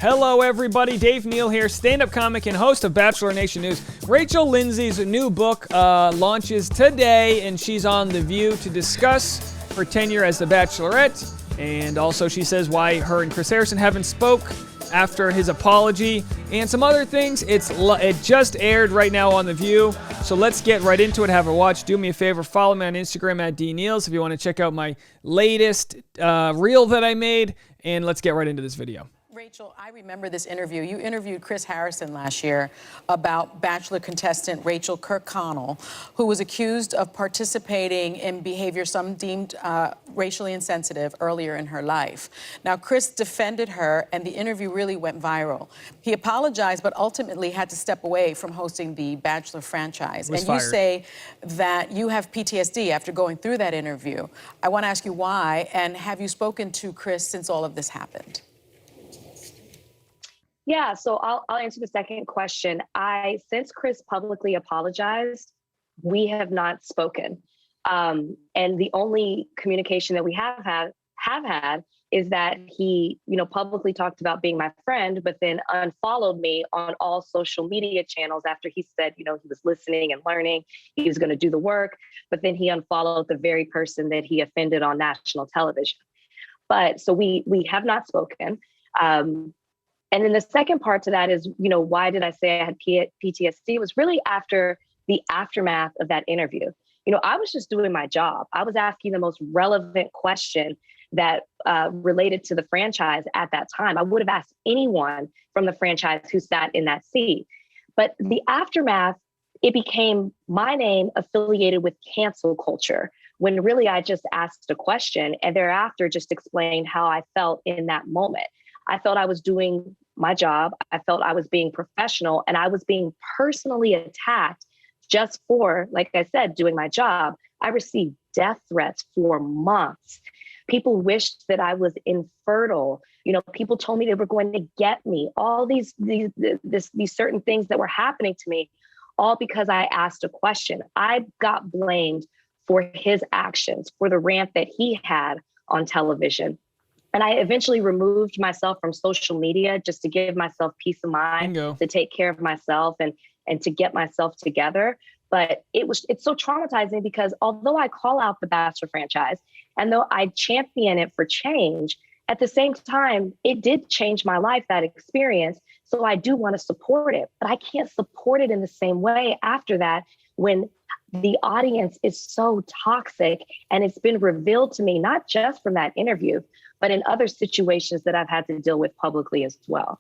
Hello, everybody. Dave Neal here, stand-up comic and host of Bachelor Nation News. Rachel Lindsay's new book launches today, and she's on The View to discuss her tenure as the Bachelorette. And also, she says why her and Chris Harrison haven't spoke after his apology and some other things. It just aired right now on The View, so let's get right into it. Have a watch. Do me a favor, follow me on Instagram at DNeals if you want to check out my latest reel that I made, and let's get right into this video. Rachel, I remember this interview. You interviewed Chris Harrison last year about Bachelor contestant Rachel Kirkconnell, who was accused of participating in behavior some deemed racially insensitive earlier in her life. Now, Chris defended her, and the interview really went viral. He apologized, but ultimately had to step away from hosting the Bachelor franchise. And you say that you have PTSD after going through that interview. I want to ask you why, and have you spoken to Chris since all of this happened? Yeah, so I'll answer the second question. Since Chris publicly apologized, we have not spoken. And the only communication that we have had is that he, publicly talked about being my friend, but then unfollowed me on all social media channels after he said, he was listening and learning, he was going to do the work, but then he unfollowed the very person that he offended on national television. But so we have not spoken. And then the second part to that is, why did I say I had PTSD? It was really after the aftermath of that interview. I was just doing my job. I was asking the most relevant question that related to the franchise at that time. I would have asked anyone from the franchise who sat in that seat. But the aftermath, it became my name affiliated with cancel culture, when really I just asked a question and thereafter just explained how I felt in that moment. I felt I was doing my job. I felt I was being professional, and I was being personally attacked just for, like I said, doing my job. I received death threats for months. People wished that I was infertile. People told me they were going to get me. All these certain things that were happening to me, all because I asked a question. I got blamed for his actions, for the rant that he had on television. And I eventually removed myself from social media just to give myself peace of mind, to take care of myself and to get myself together. But it's so traumatizing because although I call out the Bachelor franchise and though I champion it for change, at the same time, it did change my life, that experience. So I do want to support it, but I can't support it in the same way after that when the audience is so toxic. And it's been revealed to me, not just from that interview, but in other situations that I've had to deal with publicly as well.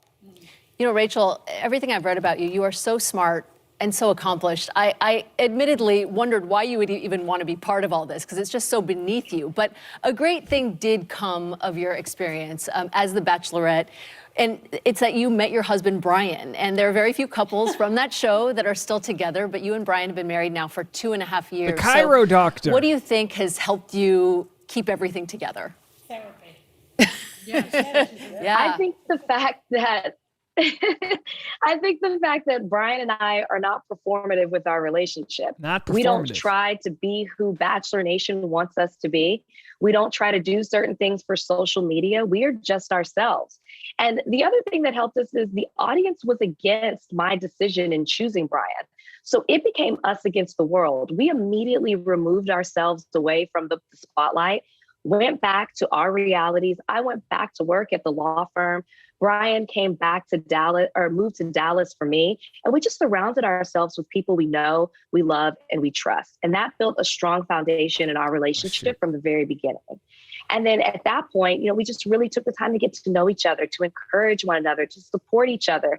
Rachel, everything I've read about you, you are so smart and so accomplished. I admittedly wondered why you would even want to be part of all this, because it's just so beneath you. But a great thing did come of your experience as the Bachelorette. And it's that you met your husband, Brian. And there are very few couples from that show that are still together, but you and Brian have been married now for 2.5 years. The Cairo doctor. What do you think has helped you keep everything together? Therapy. Yeah. I think the fact that Brian and I are not performative with our relationship. Not performative. We don't try to be who Bachelor Nation wants us to be. We don't try to do certain things for social media. We are just ourselves. And the other thing that helped us is the audience was against my decision in choosing Brian. So it became us against the world. We immediately removed ourselves away from the spotlight, went back to our realities. I went back to work at the law firm. Brian came back to Dallas, or moved to Dallas for me. And we just surrounded ourselves with people we know, we love, and we trust. And that built a strong foundation in our relationship from the very beginning. And then at that point, we just really took the time to get to know each other, to encourage one another, to support each other,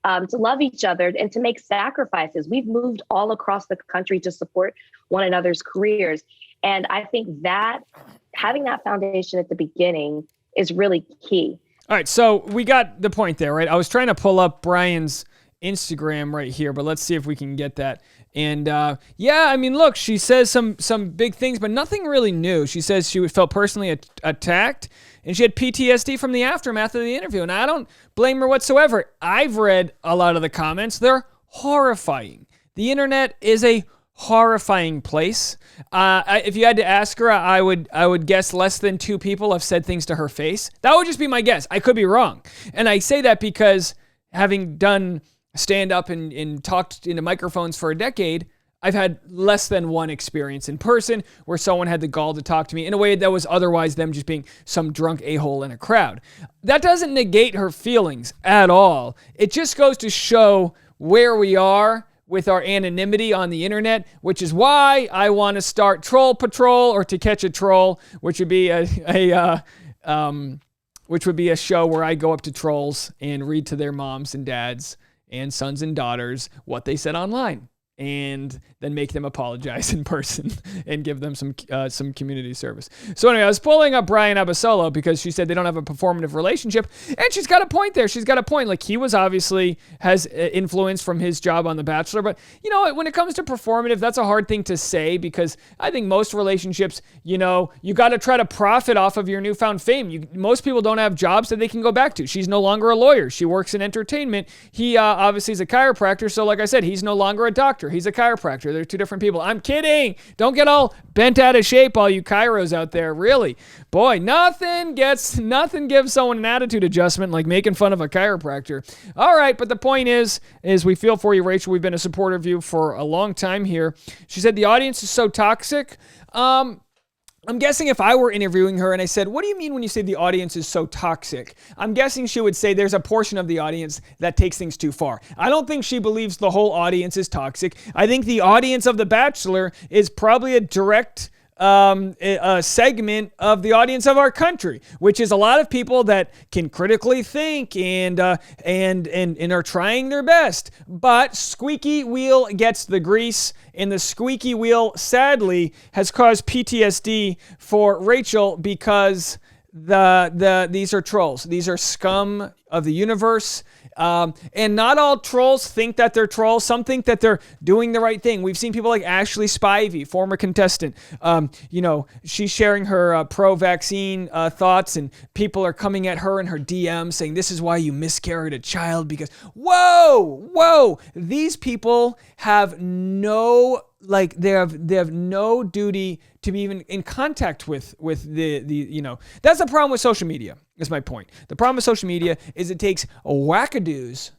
to love each other, and to make sacrifices. We've moved all across the country to support one another's careers. And I think that having that foundation at the beginning is really key. All right, so we got the point there, right? I was trying to pull up Brian's Instagram right here, but let's see if we can get that. And look, she says some big things, but nothing really new. She says she felt personally attacked, and she had PTSD from the aftermath of the interview. And I don't blame her whatsoever. I've read a lot of the comments. They're horrifying. The internet is a horrifying place. If you had to ask her, I would guess less than 2 people have said things to her face. That would just be my guess. I could be wrong. And I say that because having done stand up and talked into microphones for a decade, I've had less than 1 experience in person where someone had the gall to talk to me in a way that was otherwise them just being some drunk a-hole in a crowd. That doesn't negate her feelings at all. It just goes to show where we are with our anonymity on the internet, which is why I want to start Troll Patrol, or To Catch a Troll, which would be a show where I go up to trolls and read to their moms and dads and sons and daughters what they said online, and then make them apologize in person and give them some community service. So anyway, I was pulling up Brian Abasolo because she said they don't have a performative relationship, and she's got a point there. She's got a point. Like, he was obviously has influence from his job on The Bachelor, but you know, when it comes to performative, that's a hard thing to say, because I think most relationships, you know, you got to try to profit off of your newfound fame. Most people don't have jobs that they can go back to. She's no longer a lawyer. She works in entertainment. He obviously is a chiropractor, so like I said, he's no longer a doctor. He's a chiropractor. They're 2 different people. I'm kidding. Don't get all bent out of shape, all you chiros out there. Really. Boy, nothing gives someone an attitude adjustment like making fun of a chiropractor. All right, but the point is we feel for you, Rachel. We've been a supporter of you for a long time here. She said the audience is so toxic. I'm guessing if I were interviewing her and I said, what do you mean when you say the audience is so toxic? I'm guessing she would say there's a portion of the audience that takes things too far. I don't think she believes the whole audience is toxic. I think the audience of The Bachelor is probably a direct a segment of the audience of our country, which is a lot of people that can critically think and are trying their best. But squeaky wheel gets the grease, and the squeaky wheel, sadly, has caused PTSD for Rachel, because these are trolls. These are scum of the universe. And not all trolls think that they're trolls. Some think that they're doing the right thing. We've seen people like Ashley Spivey, former contestant. You know, she's sharing her pro-vaccine thoughts, and people are coming at her in her DMs saying, this is why you miscarried a child, because, whoa, these people have no, like, they have no duty to be even in contact with the you know. That's the problem with social media, is my point. The problem with social media is it takes wackadoos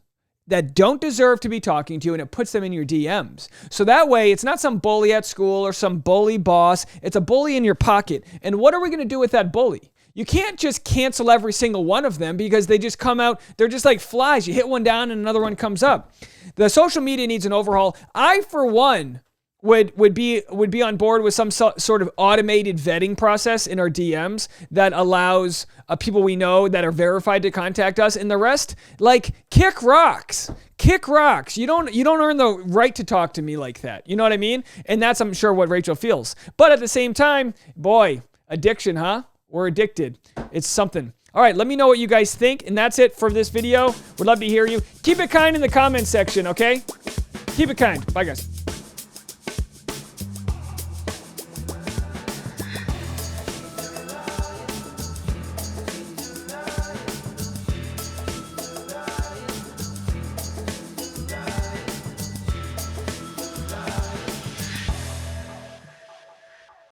that don't deserve to be talking to you, and it puts them in your DMs. So that way, it's not some bully at school or some bully boss. It's a bully in your pocket. And what are we going to do with that bully? You can't just cancel every single one of them, because they just come out, they're just like flies. You hit one down and another one comes up. The social media needs an overhaul. I, for one, would be on board with some sort of automated vetting process in our DMs that allows people we know that are verified to contact us, and the rest, like, kick rocks. You don't earn the right to talk to me like that. You know what I mean? And that's, I'm sure, what Rachel feels. But at the same time, boy, addiction, huh? We're addicted. It's something. All right, let me know what you guys think, and that's it for this video. Would love to hear you. Keep it kind in the comments section, okay? Keep it kind. Bye, guys.